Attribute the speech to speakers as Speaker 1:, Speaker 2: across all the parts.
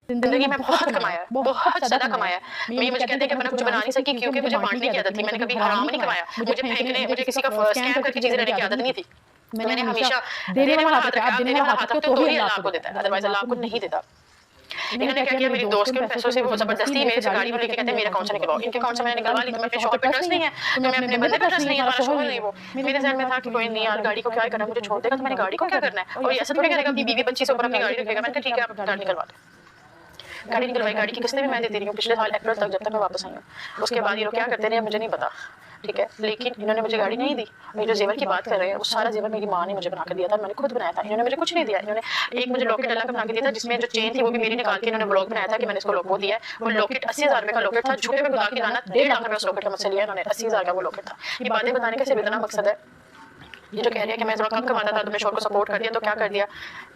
Speaker 1: زندگی میں بہت کمایا ہے، بہت زیادہ کمایا ہے. یہ مجھے کہتے ہیں کہ میں نے کچھ بنا نہیں سکی کیونکہ مجھے بانٹنے کی عادت تھی. میں نے کبھی حرام نہیں کمایا. مجھے پھینکنے، مجھے کسی کا اسکیم کر کے چیزیں لینے کی عادت نہیں تھی. میں نے ہمیشہ دینے والا ہاتھ رکھا. آپ دینے والا ہاتھ رکھتے ہو تو ہی اللہ آپ کو دیتا ہے، ادروائز اللہ آپ کو نہیں دیتا. انہوں نے کیا کیا، میری دوست کے پیسوں سے وہ زبردستی میرے سے گاڑی لے کے کہتے ہیں میرے اکاؤنٹ سے نکلواؤ. ان کے اکاؤنٹ سے میں نے نکلوا لی. تو میں اپنے شوہر پہ ٹرسٹ نہیں ہے، تو میں اپنے بندے پہ ٹرسٹ نہیں ہے، ہمارا شوہر نہیں. وہ میرے ذہن میں تھا کہ کوئی نہیں یار، گاڑی کو کیا کرنا ہے، مجھے چھوڑ دے گا تو میں نے گاڑی کو کیا کرنا ہے. اور یہ ایسا تھوڑی کرے گا اپنی بیوی بچی سے اوپر اپنی گاڑی رکھے گا. میں نے کہا ٹھیک ہے آپ گاڑی نکلوا دیں. گاڑی نکلوائی. گاڑی کی قسطیں بھی میں دیتی رہی ہوں پچھلے سال اپریل تک، جب تک میں واپس آئی ہوں. اس کے بعد یہ لوگ کیا کرتے رہے مجھے نہیں پتا، ٹھیک ہے. لیکن انہوں نے مجھے گاڑی نہیں دی. یہ جو زیور کی بات کر رہے ہیں وہ سارا زیور میری ماں نے مجھے بنا کر دیا تھا، میں نے خود بنایا تھا. انہوں نے مجھے کچھ نہیں دیا. انہوں نے ایک مجھے لاکٹ اللہ کا بنا کے دیا تھا جس میں جو چین تھی وہ بھی میری نکال کے انہوں نے بلاگ بنایا تھا کہ میں نے اس کو وہ دیا ہے. وہ لاکٹ 80,000 روپے کا لاکٹ تھا. جھوٹے پہ خدا کی لعنت 1.5 لاکھ روپے اس لاکٹ کا مجھ سے لیا انہوں نے. 80,000 کا وہ لاکٹ تھا. یہ باتیں بتانے کا صرف اتنا مقصد ہے. یہ جو کہہ رہے ہیں کہ میں تھوڑا کم کماتا تھا تو میں شوہر کو سپورٹ کر دیا. تو کیا کر دیا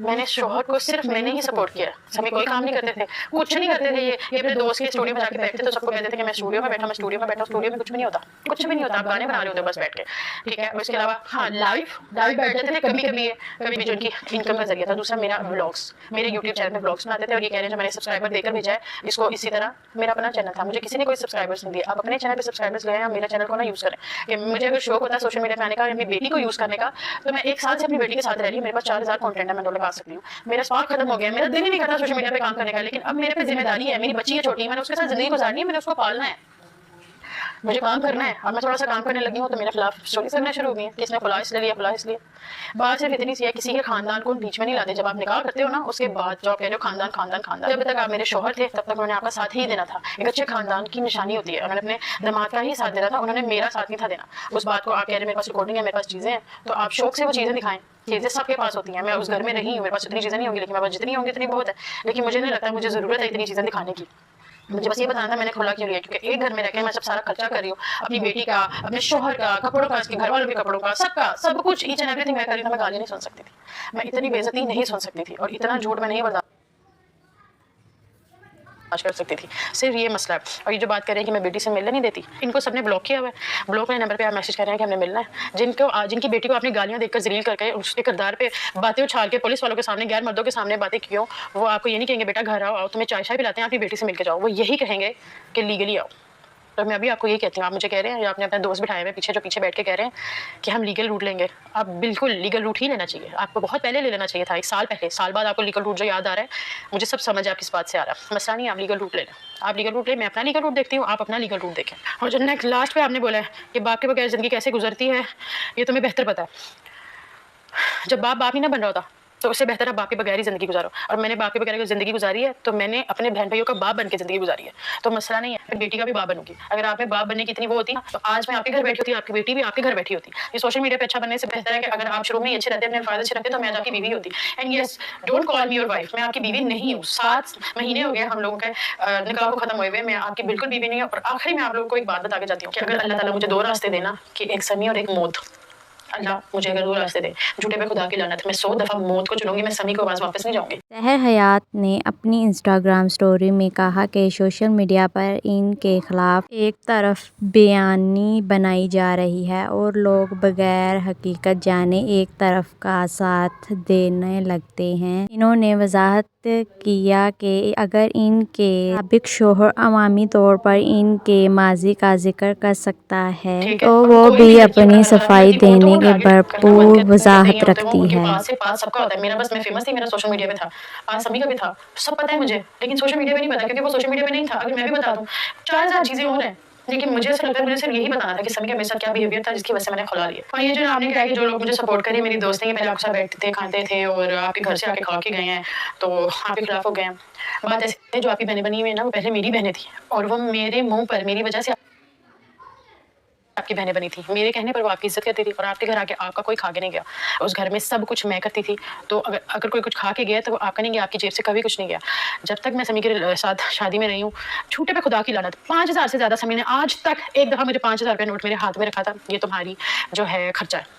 Speaker 1: میں نے، شوہر کو صرف میں نے ہی سپورٹ کیا. ہمیں کوئی کام نہیں کرتے تھے، کچھ نہیں کرتے تھے. یہ اپنے دوست کے اسٹوڈیو میں جا کے بیٹھتے تھے، سب کو کہتے تھے کہ میں اسٹوڈیو میں بیٹھا، میں اسٹوڈیو میں بیٹھا. اسٹوڈیو میں کچھ بھی نہیں ہوتا، کچھ بھی نہیں ہوتا. آپ گانے بنا رہے ہوتے بس بیٹھ کے، ٹھیک ہے. اور اس کے علاوہ ہاں لائیو بیٹھ جاتے تھے کبھی کبھی. کبھی بھی جو ان کی انکم کا ذریعہ تھا. دوسرا میرا بلاگس، میرے یوٹیوب چینل میں بلاگس بناتے تھے. اور یہ کہہ رہے ہیں جو میں نے سبسکرائبر دے کر بھیجا ہے اس کو اسی طرح. میرا اپنا چینل تھا، مجھے کسی نے کوئی سبسکرائبرس نہیں دیے. آپ اپنے چینل پہ سبسکرائبرس لے آئیں، آپ میرا چینل کو نہ یوز کریں. کہ مجھے اگر شوق ہوتا ہے سوشل میڈیا پہ آنے کا اور اپنی بیٹی کو یوز کرنے کا تو میں 1 سال سے اپنی بیٹی کے ساتھ رہ رہی ہوں. میرے پاس 4,000 کانٹینٹ ہے، میں ڈالر پا سکتی ہوں. میرا اسپارک ختم ہو گیا ہے، میرا دل ہی نہیں کرتا سوشل میڈیا پہ کام کرنے کا. لیکن اب میرے پہ ذمہ داری ہے، میری بچی ہے چھوٹی، میں نے اس کے ساتھ زندگی گزارنی ہے، میں نے اس کو پالنا ہے، مجھے کام کرنا ہے. اور میں تھوڑا سا کام کرنے لگی ہوں تو میرے خلاف اسٹوریز کرنا شروع ہو گئی ہیں کہ اس نے فلاں اس لیے لیا، فلاں اس لیے. بات صرف اتنی سی ہے، کسی کے خاندان کو بیچ میں نہیں لاتے. جب آپ نکاح کرتے ہو نا اس کے بعد جو آپ کہہ رہے ہو خاندان خاندان خاندان، جب تک آپ میرے شوہر تھے تب تک انہوں نے آپ کا ساتھ ہی دینا تھا. ایک اچھے خاندان کی نشانی ہوتی ہے. انہوں نے اپنے داماد کا ہی ساتھ دینا تھا، انہوں نے میرا ساتھ نہیں تھا دینا. اس بات کو آپ کہہ رہے ہیں میرے پاس ریکارڈنگ ہے، میرے پاس چیزیں ہیں، تو آپ شوق سے وہ چیزیں دکھائیں. چیزیں سب کے پاس ہوتی ہیں. میں اس گھر میں رہی ہوں، میرے پاس اتنی چیزیں نہیں ہوں گی، لیکن میرے پاس جتنی ہوں گی اتنی بہت ہے. لیکن مجھے نہیں لگتا مجھے ضرورت ہے اتنی چیزیں دکھانے کی. مجھے بس یہ بتانا تھا میں نے کھلا کیوں لیا، کیونکہ ایک گھر میں رہ کے میں سب سارا خرچہ کر رہی ہوں، اپنی بیٹی کا، اپنے شوہر کا، کپڑوں کا، اس کے گھر والوں کے کپڑوں کا، سب کچھ ایچ اینڈ ایوری تھنگ میں کر رہی ہوں. میں گالی نہیں سن سکتی تھی، میں اتنی بے عزتی نہیں سن سکتی تھی، اور اتنا جھوٹ میں نہیں برداشت کر سکتی تھی. صرف یہ مسئلہ ہے. اور یہ جو بات کر رہے ہیں کہ میں بیٹی سے ملنے نہیں دیتی، ان کو سب نے بلاک کیا ہوا ہے. بلاک والے نمبر پہ آپ میسج کر رہے ہیں کہ ہمیں ملنا ہے. جن کی بیٹی کو آپ نے گالیاں دیکھ کر ذلیل کر کے اس کے کردار پہ باتیں اچھال کے پولیس والوں کے سامنے، غیر مردوں کے سامنے باتیں کیوں، وہ آپ کو یہ نہیں کہیں گے بیٹا گھر آؤ تمہیں چائے شائے پلاتے ہیں، آپ کی بیٹی سے مل کے جاؤ. وہ یہی کہیں گے کہ لیگلی آؤ. تو میں ابھی آپ کو یہ کہتی ہوں، آپ مجھے کہہ رہے ہیں یا آپ نے اپنے دوست بٹھائے ہوئے پیچھے جو پیچھے بیٹھ کے کہہ رہے ہیں کہ ہم لیگل روٹ لیں گے. آپ بالکل لیگل روٹ ہی لینا چاہیے. آپ کو بہت پہلے لے لینا چاہیے تھا، 1 سال پہلے. سال بعد آپ کو لیگل روٹ جو یاد آ رہا ہے، مجھے سب سمجھ آپ کس بات سے آ رہا ہے. مسئلہ نہیں ہے، آپ لیگل روٹ لے لیں. آپ لیگل روٹ لیں، میں اپنا لیگل روٹ دیکھتی ہوں، آپ اپنا لیگل روٹ دیکھیں. اور جو نیکسٹ لاسٹ پہ آپ نے بولا ہے کہ باپ کے بغیر زندگی کیسے گزرتی ہے، یہ تمہیں بہتر پتا ہے. جب باپ ہی نہ بن رہا ہوتا تو اس سے بہتر ہے باپ کے بغیر ہی زندگی گزارو. اور میں نے باپ کے بغیر اگر زندگی گزاری ہے تو میں نے اپنے بہن بھائیوں کا باپ بن کے زندگی گزاری ہے. تو مسئلہ نہیں ہے، میں بیٹی کا بھی باپ بنوں گی. اگر آپ میں باپ بننے کی اتنی وہ ہوتی نا تو آج میں آپ کے گھر بیٹھی ہوتی، آپ کی بیٹی بھی آپ کے گھر بیٹھی ہوتی. یہ سوشل میڈیا پہ اچھا بننے سے بہتر ہے کہ اگر آپ شروع میں ہی اچھے رہتے، اپنے فائدے اچھے رہتے، تو میں آج آپ کی بیوی ہوتی. And yes, don't call me your wife. میں آپ کی بیوی نہیں ہوں. 7 مہینے ہو گئے ہم لوگوں کے نکاح کو ختم ہوئے ہوئے. میں آپ کی بالکل بیوی نہیں ہوں. اور آخری میں آپ لوگوں کو ایک بات بتا کے جاتی ہوں کہ اگر اللہ تعالیٰ مجھے 2 راستے دینا کہ ایک سمی اور ایک موت، اللہ مجھے اگر 2 راستے دے، جھوٹے پہ خدا کی لعنت، میں 100 دفعہ موت کو چنوں گی، میں سمی کو آواز واپس نہیں جاؤں گی.
Speaker 2: سحر حیات نے اپنی انسٹاگرام سٹوری میں کہا کہ سوشل میڈیا پر ان کے خلاف ایک طرف بیانی بنائی جا رہی ہے اور لوگ بغیر حقیقت جانے ایک طرف کا ساتھ دینے لگتے ہیں. انہوں نے وضاحت کیا کہ اگر ان کے سابق شوہر عوامی طور پر ان کے ماضی کا ذکر کر سکتا ہے تو وہ بھی اپنی صفائی دینے کے بھرپور وضاحت رکھتی ہے.
Speaker 1: پاس سب کا ہوتا ہے. میرا بس میں فیمس تھی، میرا سوشل میڈیا پہ تھا. پاس سبھی کا بھی تھا، سب پتہ ہے مجھے، لیکن سوشل میڈیا پہ نہیں پتا کیونکہ وہ سوشل میڈیا پہ نہیں تھا. اگر میں بھی بتا دوں 4,000 چیزیں اور ہیں، لیکن مجھے ایسا لگتا ہے مجھے صرف یہی بتانا تھا کہ سمی کا میرے ساتھ کیا بیہیویئر تھا جس کی وجہ سے میں نے کھلا لیا. اور یہ جو آپ نے کہا کہ جو لوگ مجھے سپورٹ کریں، میری دوست ہیں، پہلے آپ کے ساتھ بیٹھتے تھے، کھاتے تھے، اور آپ کے گھر سے آ کے کھا کے گئے ہیں تو آپ کے خلاف ہو گئے ہیں. بات ایسی ہے جو آپ کی بہنیں بنی ہوئی ہیں نا، وہ پہلے میری بہنیں تھیں اور وہ میرے منہ پر میری وجہ سے آپ کی بہنیں بنی تھی. میرے کہنے پر وہ آپ کی عزت کرتی تھی اور آپ کے گھر آ کے آپ کا کوئی کھا کے نہیں گیا. اس گھر میں سب کچھ میں کرتی تھی. تو اگر کوئی کچھ کھا کے گیا تو وہ آپ کا نہیں گیا، آپ کی جیب سے کبھی کچھ نہیں گیا. جب تک میں سمی کے ساتھ شادی میں رہی ہوں، چھوٹے پہ خدا کی لعنت 5,000 سے زیادہ سمی نے آج تک ایک دفعہ مجھے 5,000 روپے نوٹ میرے ہاتھ میں رکھا تھا، یہ تمہاری جو ہے خرچہ ہے.